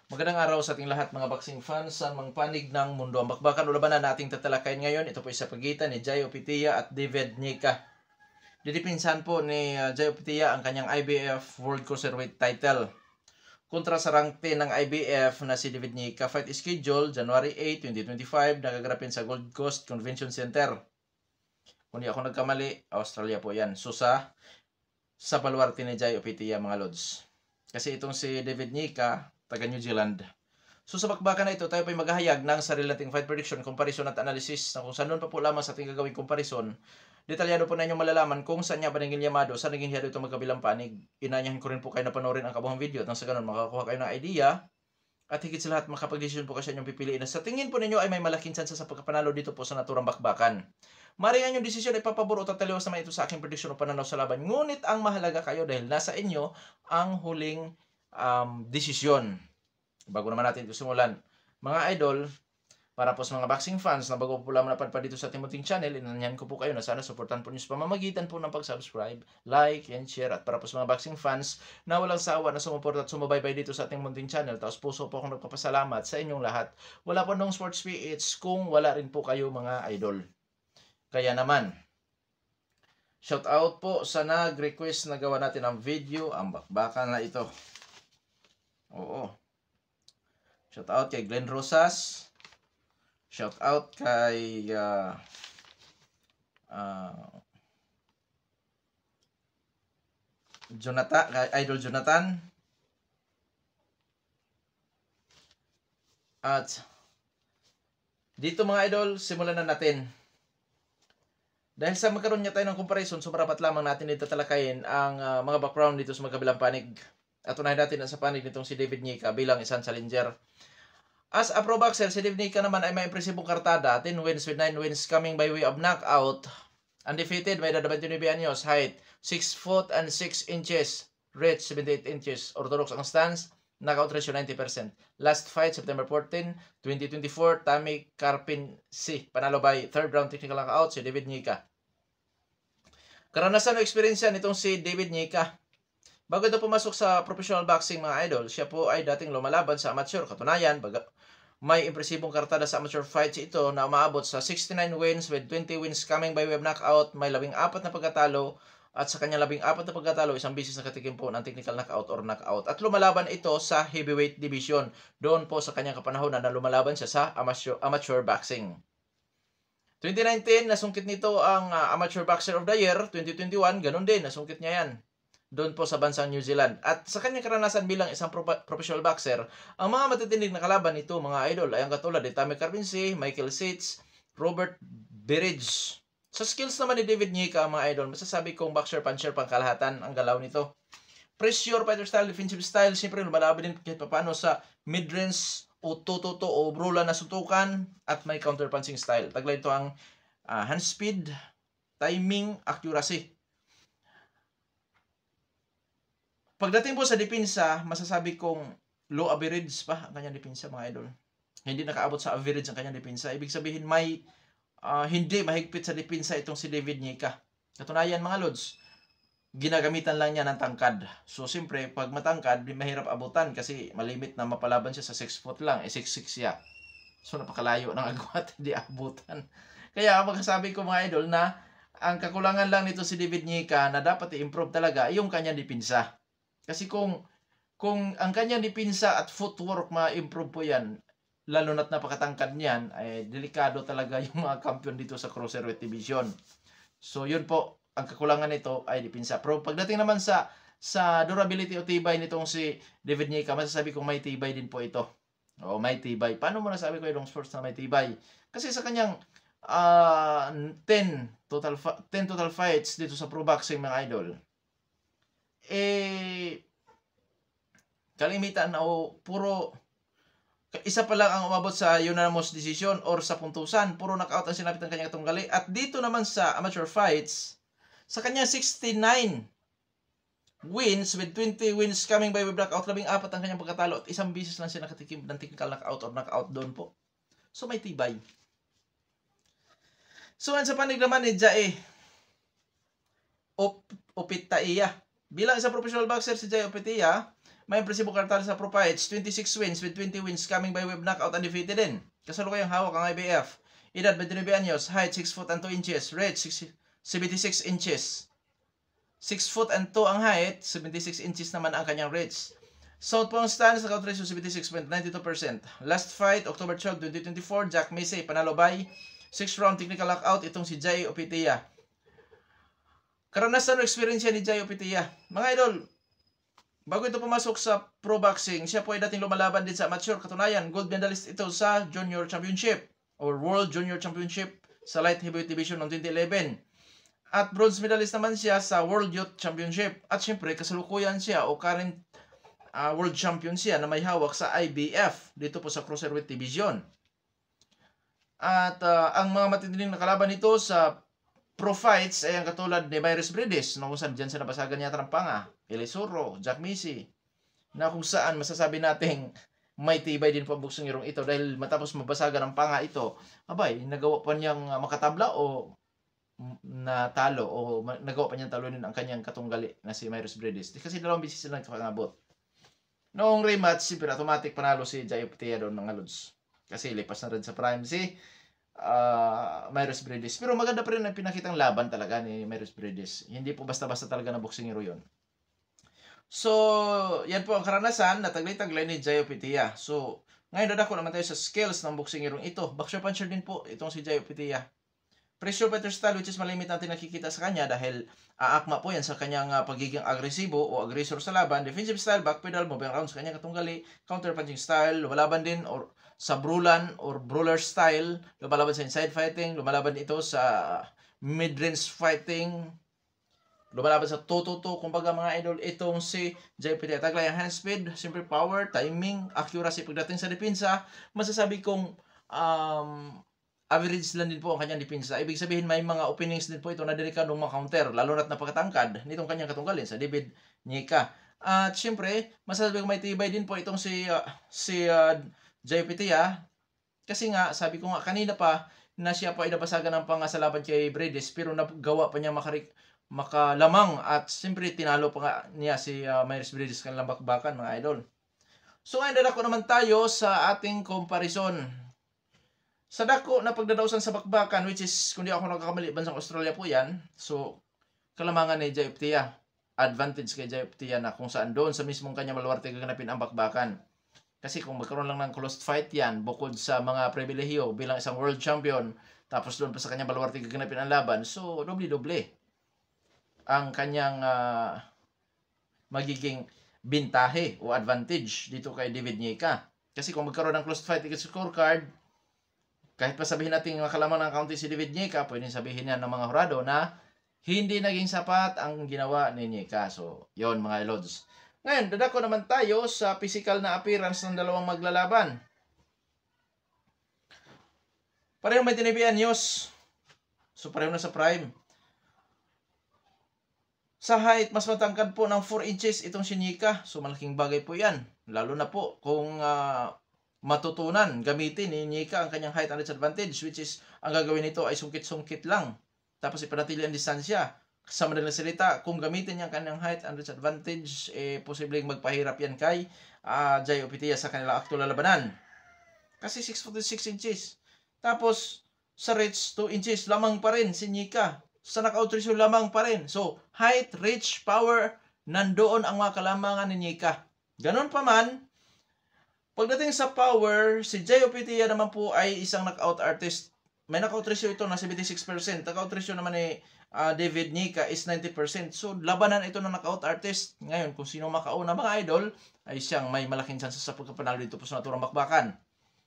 Magandang araw sa ating lahat mga boxing fans sa mga panig ng mundo. Ang bakbakan o labanan na ating tatalakayin ngayon, ito po sa pagitan ni Jai Opetaia at David Nica. Didipinsan po ni Jai Opetaia ang kanyang IBF World Cruiserweight title kontra sa rank 10 ng IBF na si David Nica. Fight schedule January 8, 2025, nagaganapin sa Gold Coast Convention Center. Kung di ako nagkamali, Australia po yan. So sa baluarte ni Jai Opetaia mga lods. Kasi itong si David Nica, taga New Zealand. So sa bakbakan na ito, tayo po'y maghahayag ng sarili nating fight prediction, comparison at analysis na kung saan pa po lamang sa ating gagawing comparison. Detalyado po na inyong malalaman kung saan niya ba naging Yamado, saan naging hiyado itong magkabilang panig. Inanyahin ko rin po kayo na panoorin ang kabuhang video at nang sa ganun makakuha kayo ng idea at higit sa lahat makapag-decision po kasi inyong pipiliin na sa tingin po ninyo ay may malaking chance sa pagkapanalo dito po sa naturang bakbakan. Maring yung desisyon ay papabor o tataliwas naman ito sa aking prediction o pananaw sa laban. Ngunit ang mahalaga kayo dahil nasa inyo ang huling desisyon. Bago naman natin ito simulan, mga idol, para po sa mga boxing fans na bago po lamang napadpad dito sa ating munting channel, inanyahan ko po kayo na sana supportan po niyo sa pamamagitan po ng pag-subscribe, like, and share. At para po sa mga boxing fans na walang sawa na sumuporta at sumubaybay dito sa ating munting channel, tapos puso po akong nagpapasalamat sa inyong lahat. Wala po nung sports PH kung wala rin po kayo mga idol. Kaya naman, shout out po sa nag-request na gawa natin ang video, ang bakbakan na ito. Oo. Shout out kay Glenn Rosas. Shout out kay Jonathan, kay Idol Jonathan. At dito mga idol, simulan na natin. Dahil sa magkaroon niya tayo ng comparison, so marapat lamang natin dito talakayin ang mga background dito sa magkabilang panig. At unahin natin sa panig nitong si David Nica bilang isang challenger. As a pro boxer, si David Nica naman ay may impresibong kartada. 10 wins with 9 wins coming by way of knockout. Undefeated, may edad 29 anyos, height 6 foot and 6 inches, reach 78 inches, orthodox ang stance, knockout ratio 90%. Last fight, September 14, 2024, Tammy Karpinsi. Panalo by third round technical knockout si David Nica. Karanasan o experience nitong si David Nica. Bago ito pumasok sa professional boxing mga idol, siya po ay dating lumalaban sa amateur. Katunayan, may impresibong kartada sa amateur fights ito na umaabot sa 69 wins with 20 wins coming by way of knockout. May 14 na pagkatalo at sa kanyang 14 na pagkatalo, isang bisis nakatikim po ng technical knockout or knockout. At lumalaban ito sa heavyweight division. Doon po sa kanyang kapanahon na lumalaban siya sa amateur boxing. 2019, nasungkit nito ang Amateur Boxer of the Year. 2021, ganun din, nasungkit niya yan doon po sa bansang New Zealand. At sa kanyang karanasan bilang isang professional boxer, ang mga matitinig na kalaban nito mga idol ay ang katulad ni Tammy Karpinsi, Michael Sitz, Robert Berridge. Sa skills naman ni David Nica mga idol, masasabi kong boxer-puncher pang kalahatan ang galaw nito. Pressure, fighter style, defensive style, siyempre lumalaban din kahit paano sa mid-range o tututo o brula na suntukan at may counter-punching style. Taglay ito ang hand speed, timing, accuracy. Pagdating po sa depensa, masasabi kong low average pa ang kanyang depensa mga idol. Hindi nakaabot sa average ang kanyang depensa. Ibig sabihin may hindi mahigpit sa depensa itong si David Nica. Katunayan mga lods, ginagamitan lang niya ng tangkad. So siyempre, pag matangkad, mahirap abutan kasi malimit na mapalaban siya sa 6 foot lang. 6'6" siya. So napakalayo ng agwat, hindi abutan. Kaya magsasabi ko mga idol na ang kakulangan lang nito si David Nica na dapat i-improve talaga yung kanyang depensa. Kasi kung ang kanyang depensa at footwork ma-improve po yan, lalo na't napakatangkad niyan, ay delikado talaga yung mga kampiyon dito sa Cruiserweight Division. So yun po, ang kakulangan nito ay depensa. Pero pagdating naman sa durability o tibay nitong si David Nica, masasabi kong may tibay din po ito. O may tibay. Paano mo nasabi ko yung sports na may tibay? Kasi sa kanyang 10 total fights dito sa pro boxing mga idol, kalimitan o puro isa pa lang ang umabot sa unanimous decision or sa puntusan, puro knockout ang sinapit ng kanyang tunggali. At dito naman sa amateur fights, sa kanyang 69 wins with 20 wins coming by way of knockout, 14 ang kanyang pagkatalo at isang bisis lang siya nakatikim ng technical knockout or knockout doon po. So may tibay. So sa panig naman ni Jai Opetaia, bilang isang professional boxer si Jai Opetaia, may impresibo kartal sa pro fights, 26 wins with 20 wins coming by way of knockout, undefeated din. Kasalukuyang hawak ang IBF. Edad 29 anyos, height 6 foot and 2 inches, reach 76 inches. 6 foot and 2 ang height, 76 inches naman ang kanyang reach. Southpaw stance, knockout ratio 76.92%. Last fight, October 12, 2024, Jack Macy, panalo by 6 round technical knockout itong si Jai Opetaia. Karanasan o experience ni Jai Opetaia. Mga idol, bago ito pumasok sa pro boxing, siya po ay dating lumalaban din sa amateur. Katunayan, gold medalist ito sa Junior Championship or World Junior Championship sa Light Heavyweight Division noong 2011. At bronze medalist naman siya sa World Youth Championship. At syempre, kasalukuyan siya o current World Champion siya na may hawak sa IBF dito po sa Cruiserweight Division. At ang mga matinding nakalaban nito sa pro fights ay ang katulad ni Mairis Brides na kung saan dyan siya nabasagan niya ng panga, Elisoro, Jack Macy, na kung saan masasabi nating may tibay din po ang boksingirong ito dahil matapos mabasagan ng panga ito, abay, nagawa pa niyang makatabla o natalo o nagawa pa niyang talunin ang kanyang katunggali na si Mairis Brides. Kasi dalawang bisis sila nagkakangabot. Noong rematch, siyempre automatic panalo si Jai Opetaia doon mga lods. Kasi lipas na rin sa prime si Mairis Brides. Pero maganda pa rin ang pinakitang laban talaga ni Mairis Brides. Hindi po basta-basta talaga na boksingero yun. So, yan po ang karanasan na taglay-taglay ni Jai Opetaia. So, ngayon dadako naman tayo sa skills ng boksingerong ito. Boxer puncher din po itong si Jai Opetaia. Pressure fighter style which is malimit natin nakikita sa kanya dahil aakma po yan sa kanyang pagiging agresibo o aggressor sa laban. Defensive style, back pedal, moving around sa kanyang katunggali. Counter punching style, lumalaban din or sa brulan or brawler style. Lumalaban sa inside fighting, lumalaban ito sa mid-range fighting. Lumalaban sa toe-to-toe, kumbaga mga idol, itong si Jai Opetaia. Taglay ang hand speed, simple power, timing, accuracy pagdating sa depensa. Masasabi kong average lang din po ang kanyang depensa. Ibig sabihin may mga openings din po ito na delikadong ma-counter, lalo na't napakatangkad nitong kanyang katunggalin sa David Nyika. At syempre, masasabi kong may tibay din po itong si Jai Opetaia. Kasi nga, sabi ko nga kanina pa na siya po ay nabasagan ng panga sa laban kay Brides, pero nagawa pa niya makalamang at siyempre tinalo pa nga niya si Mairis Brides kanilang bakbakan mga idol. So ngayon dadako naman tayo sa ating comparison. Sa dako na pagdadausan sa bakbakan, which is kung di ako nagkakamali, bansang Australia po yan. So kalamangan ni Jai Opetaia, advantage kay Jai Opetaia na kung saan doon sa mismong kanya maluwarte gaganapin ang bakbakan. Kasi kung magkaroon lang ng closed fight yan, bukod sa mga pribilehiyo bilang isang world champion, tapos doon pa sa kanya baluwarte gaganapin ang laban, so doble-doble ang kanyang magiging bintahe o advantage dito kay David Nyika. Kasi kung magkaroon ng closed fight against scorecard, kahit pa sabihin natin makalamang ng county si David Nyika, pwedeng sabihin niya ng mga hurado na hindi naging sapat ang ginawa ni Nyika. So, yon mga lods. Ngayon, dadako naman tayo sa physical na appearance ng dalawang maglalaban. Parehong may tinibian news. So, pareho na sa prime. Sa height, mas matangkad po ng 4 inches itong si Nyika. So, malaking bagay po yan. Lalo na po kung matutunan, gamitin ni Nyika ang kanyang height and disadvantage, which is, ang gagawin nito ay sungkit-sungkit lang. Tapos ipanatili ang distansya. Sa madaling salita, kung gamitin niya ang kanyang height and disadvantage, posibleng magpahirap yan kay Jai Opetaia sa kanilang aktual na labanan. Kasi 6 foot 6 inches. Tapos, sa reach, 2 inches, lamang pa rin si Nyika. Sa knockout ratio, lamang pa rin. So, height, reach, power, nandoon ang mga kalamangan ni Nyika. Ganon pa man, pagdating sa power, si Jai Opetaia naman po ay isang knockout artist. May knockout ratio ito na 76%. Knockout ratio naman ni David Nyika is 90%. So, labanan ito ng knockout artist. Ngayon, kung sino makauna mga idol, ay siyang may malaking chance sa pagkapanalo dito po sa naturang bakbakan.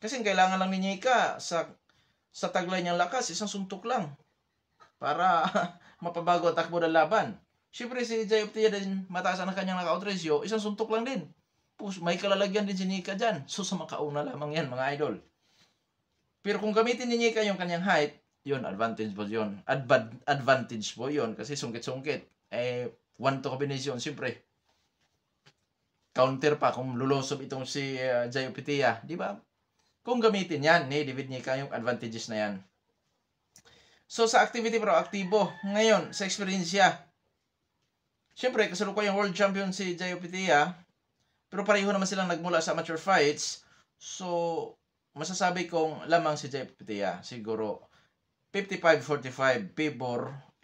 Kasi kailangan lang ni Nyika sa taglay niyang lakas, isang suntok lang para mapabago ang takbo ng laban. Siyempre si Jai Opetaia din, mataas ang kanyang knockout ratio, isang suntok lang din. May kalalagyan din si Nyika dyan. So, sa makauna lamang yan mga idol. Pero kung gamitin ni Nyika yung kanyang height, yun, advantage po yun. Advantage po yun. Kasi sungkit-sungkit. 1-2 combination, siyempre. Counter pa kung lulusob itong si Jai Opetaia. Di ba? Kung gamitin yan ni David Nyika yung advantages na yan. So, sa activity pero aktibo. Ngayon, sa experience siya. Siyempre, kasalukuyang world champion si Jai Opetaia. Pero pareho naman silang nagmula sa amateur fights. So, masasabi kong lamang si Jai Opiteia. Siguro, 55-45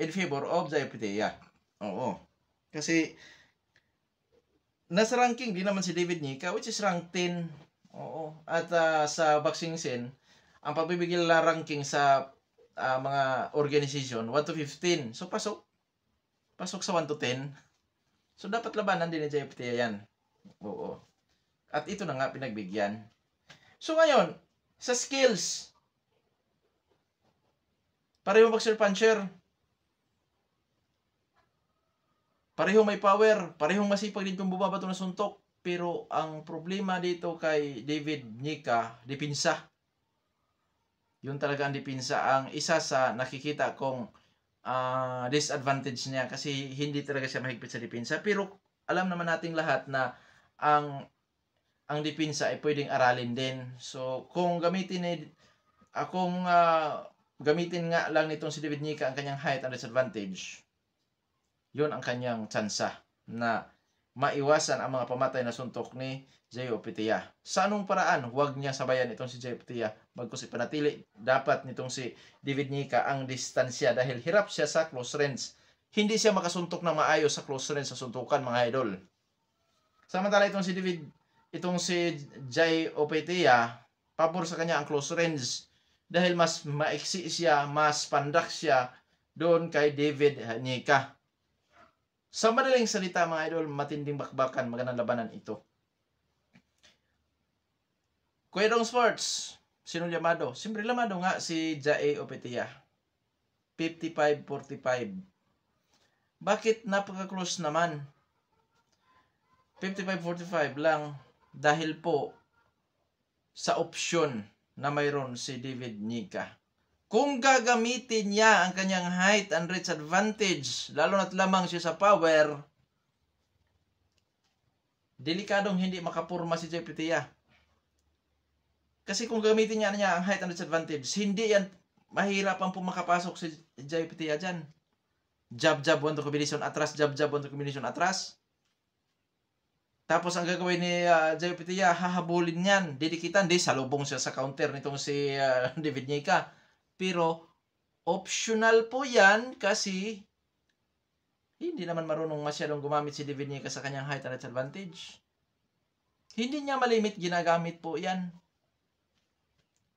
in favor of Jai Opiteia. Oo. Kasi, nasa ranking din naman si David Nica, which is rank 10. Oo. At sa boxing scene, ang pagbibigay nila ranking sa mga organization, 1 to 15. So, pasok sa 1 to 10. So, dapat labanan din ni Jai Opiteia yan. Oo. At ito na nga pinagbigyan. So, ngayon, sa skills, pareho boxer-puncher, pareho may power, parehong masipag din kung bumabato ng suntok. Pero ang problema dito kay David Nica, dipinsa. Yun talaga ang dipinsa. Ang isa sa nakikita kong disadvantage niya kasi hindi talaga siya mahigpit sa dipinsa. Pero alam naman nating lahat na ang dipinsa ay pwedeng aralin din. So, kung gamitin nga lang nitong si David Nica ang kanyang height and disadvantage, yun ang kanyang tsansa na maiwasan ang mga pamatay na suntok ni Jai Opiteia. Sa anong paraan, huwag niya sabayan itong si Jai Opiteia. Bagkus ipanatili dapat nitong si David Nica ang distansya dahil hirap siya sa close range. Hindi siya makasuntok ng maayos sa close range sa suntukan, mga idol. Samantala itong si Jai Opiteia, pabor sa kanya ang close range dahil mas maiksi siya, mas pandak siya doon kay David Nica. Sa madaling salita, mga idol, matinding bakbakan, magandang labanan ito. Kuya Dong Sports, sino lamado? Siyempre lamado nga si Jai Opiteia. 55-45. Bakit napaka-close naman? 55-45 lang dahil po sa opsyon na mayroon si David Nica. Kung gagamitin niya ang kanyang height and reach advantage, lalo na't lamang siya sa power, delikadong hindi makapurma si Jai Opiteia. Kasi kung gamitin niya ang height and reach advantage, hindi yan mahirapan po makapasok si Jai Opiteia dyan. Jab-jab, one to combination atras, jab-jab, one to combination atras. Tapos ang gagawin ni Jai Opiteia, hahabulin niyan, didikitan, salubong siya sa counter nitong si David Nica. Pero optional po yan kasi hindi naman marunong masyadong gumamit si David Nica sa kanyang height and reach advantage. Hindi niya malimit ginagamit po yan.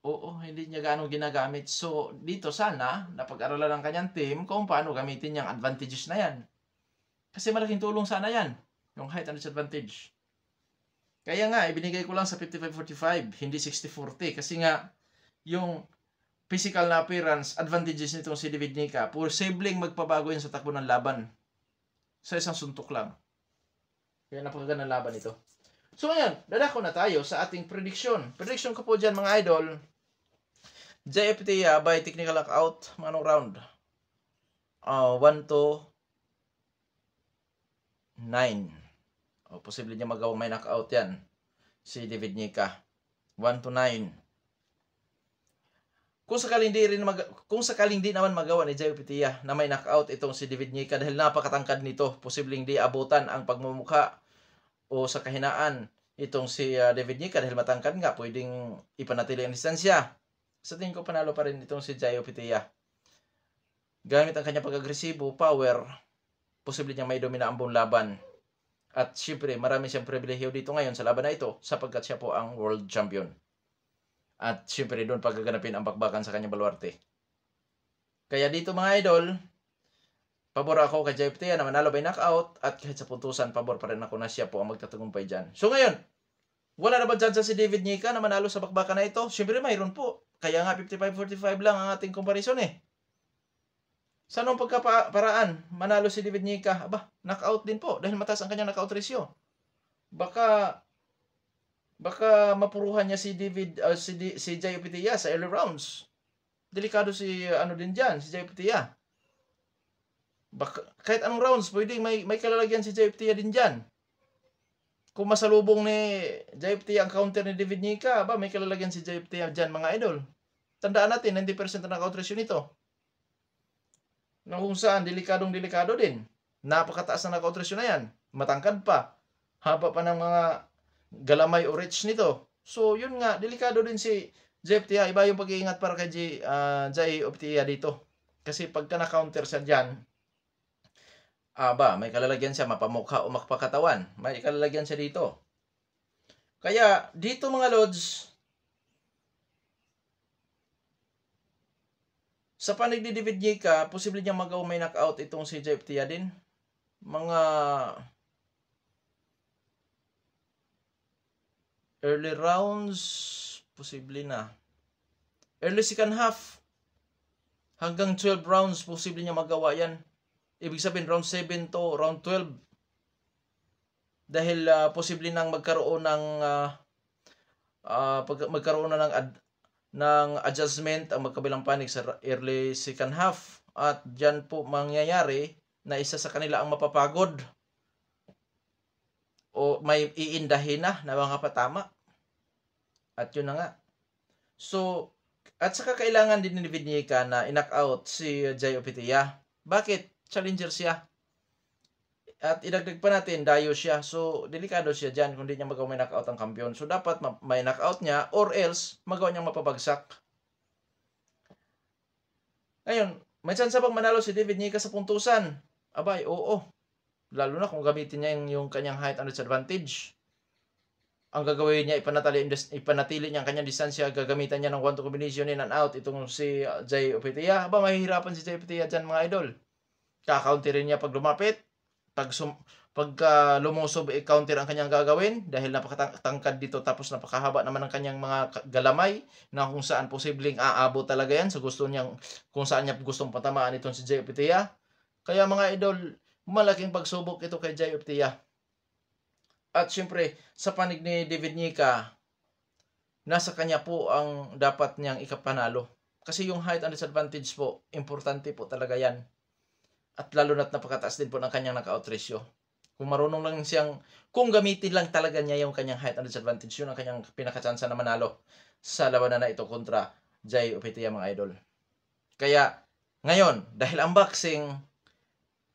Oo, hindi niya gaano ginagamit. So, dito sana, napag-aralan ng kanyang team kung paano gamitin yung advantages na yan. Kasi malaking tulong sana yan, yung height and disadvantage. Kaya nga, ibinigay ko lang sa 55-45, hindi 60-40. Kasi nga, yung physical na appearance, advantages nitong si David Nica, posibleng magpabago yan sa takbo ng laban. Sa isang suntok lang. Kaya napakagandang laban ito. So ngayon, dadako na tayo sa ating prediction. Prediction ko po dyan, mga idol, Jai Opiteia by technical knockout, anong round? 1 to 9. Posible niya magawang may knockout yan. Si David Nica. 1 to 9. Kung sakaling di naman magawa ni Jai Opiteia na may knockout itong si David Nica dahil napakatangkad nito, posibleng di abutan ang pagmumukha o sa kahinaan itong si David Nica dahil matangkad nga, pwedeng ipanatili ang distansya. Sa tingin ko panalo pa rin itong si Jai Opiteia. Gamit ang kanya pag-agresibo, power, posible niyang may domina ang buong laban. At syempre, marami siyang pribilehiyo dito ngayon sa laban na ito sapagkat siya po ang world champion. At syempre, doon pagaganapin ang bakbakan sa kanyang baluarte. Kaya dito, mga idol, pabor ako kay Jai Opiteia na manalo by knockout at kahit sa puntusan, pabor pa rin ako na siya po ang magtatagumpay dyan. So ngayon, wala na ba dyan si David Nica na manalo sa bakbakan na ito? Syempre, mayroon po. Kaya nga 55-45 lang ang ating comparison eh. Sa anong pagkaparaan, manalo si David Nica? Aba, knockout din po dahil mataas ang kanyang knockout ratio. Baka mapuruhan niya si Jai Opiteia sa early rounds. Delikado si din diyan, si Jai Opiteia. Baka kahit anong rounds, pwedeng may kalalagyan si Jai Opiteia din diyan. Kung masalubong ni Jai Opiteia ang counter ni David Nica, may kalalagyan si Jai Opiteia diyan, mga idol. Tandaan natin, 90% ang knockout ratio nito. Na kung saan, delikado din. Napakataas na knockout ratio na yan. Matangkad pa. Haba pa ng mga galamay o reach nito. So, yun nga, delikado din si Jay Optia. Iba yung pag-iingat para kay Jay Optia dito. Kasi pagka na-counter siya dyan, may kalalagyan siya, mapamukha o makpakatawan. May kalalagyan siya dito. Kaya, dito mga Lods, sa panig ni David Nyika, posible niyang magawa may knockout itong si Jay Optia din. Mga early rounds, posible na. Early second half, hanggang 12 rounds, posible niya magawa yan. Ibig sabihin, round 7 to round 12. Dahil posible nang magkaroon ng ng adjustment ang magkabilang panig sa early second half. At dyan po mangyayari na isa sa kanila ang mapapagod o may iindahin na mga patama. At yun na nga. So, at saka kailangan din ni David Nyika na in-knock-out si Jay Optia. Bakit? Challenger siya. At idagdag pa natin, dayo siya. So, delikado siya dyan kung di niya magawa may knockout ang kampiyon. So, dapat may knockout niya or else magawa niyang mapabagsak. Ngayon, may chance bang manalo si David Nyika sa puntusan? Abay, oo. Lalo na kung gamitin niya yung kanyang height and disadvantage. Ang gagawin niya, ipanatili niya ang kanyang distansya, gagamitan niya ng 1-2 combination in and out itong si Jay Optia. Mahihirapan si Jay Optia dyan mga idol. Kakauntirin niya pag lumapit. Pag lumusob, i-counter ang kanyang gagawin dahil napakatangkad dito tapos napakahaba naman ang kanyang mga galamay na kung saan posibleng aabot talaga yan sa gusto niyang, kung saan niya gustong patamaan itong si Jay Optia. Kaya mga idol, malaking pagsubok ito kay Jay Optia. At syempre, sa panig ni David Nyika, nasa kanya po ang dapat niyang ikapanalo. Kasi yung height and disadvantage po, importante po talaga yan. At lalo na't napakataas din po ng kanyang knockout ratio. Kung marunong lang siyang, kung gamitin lang talaga niya yung kanyang height and disadvantage, yun ang kanyang pinakachansa na manalo sa labanan na ito kontra Jay Optia mga idol. Kaya, ngayon, dahil ang boxing,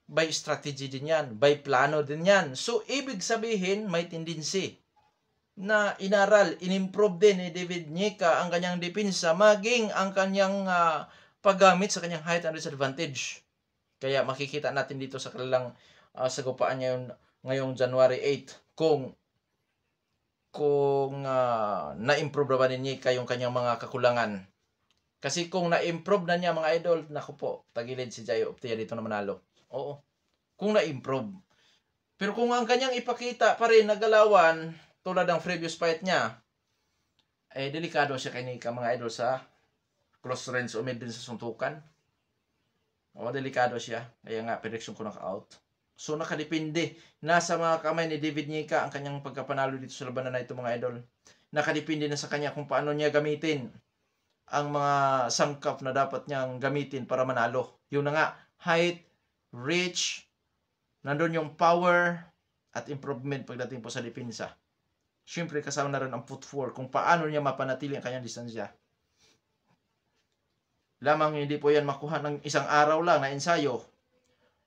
by strategy din yan, by plano din yan. So, ibig sabihin, may tendency na inaral, inimprove din ni David Nyika ang kanyang depensa, maging ang kanyang paggamit sa kanyang height and disadvantage. Kaya makikita natin dito sa kanilang sagupaan ngayong January 8 kung na-improve ba ni Nyika yung kanyang mga kakulangan. Kasi kung na-improve na niya mga idol, naku po, tagilid si Jay Optia dito na manalo. Oo, kung na-improve. Pero kung ang kanyang ipakita pa rin na galawan, tulad ng previous fight niya, delikado siya kay Nyika mga idol sa close range o mid din sa suntukan. Delikado siya. Kaya nga, prediction ko knock-out. So, nakadepende. Nasa mga kamay ni David Nyika ang kanyang pagkapanalo dito sa labanan na ito mga idol. Nakadepende na sa kanya kung paano niya gamitin ang mga sangkap na dapat niyang gamitin para manalo. Yun na nga, height, reach, nandun yung power, at improvement pagdating po sa depensa. Siyempre, kasama na rin ang footwork kung paano niya mapanatili ang kanyang distansya. Lamang hindi po yan makuha ng isang araw lang na ensayo.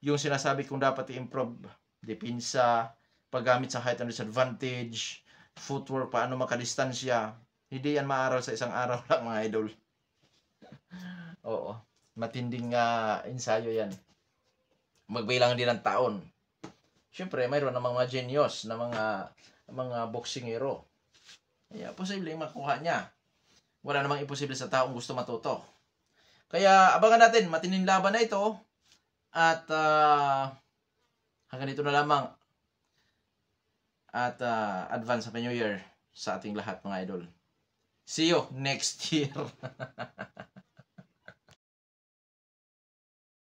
Yung sinasabi kong dapat i-improve, depensa, paggamit sa height and disadvantage, footwork, paano makadistansya. Hindi yan maaral sa isang araw lang mga idol. Oo, matinding ensayo yan. Magbilang din ng taon. Siyempre, mayroon namang mga genius na mga boksingero. Kaya posibleng makuha niya. Wala namang imposible sa taong gusto matuto. Kaya abangan natin, matinding laban na ito. At hanggang dito na lamang. At advance Happy New Year sa ating lahat mga idol. See you next year.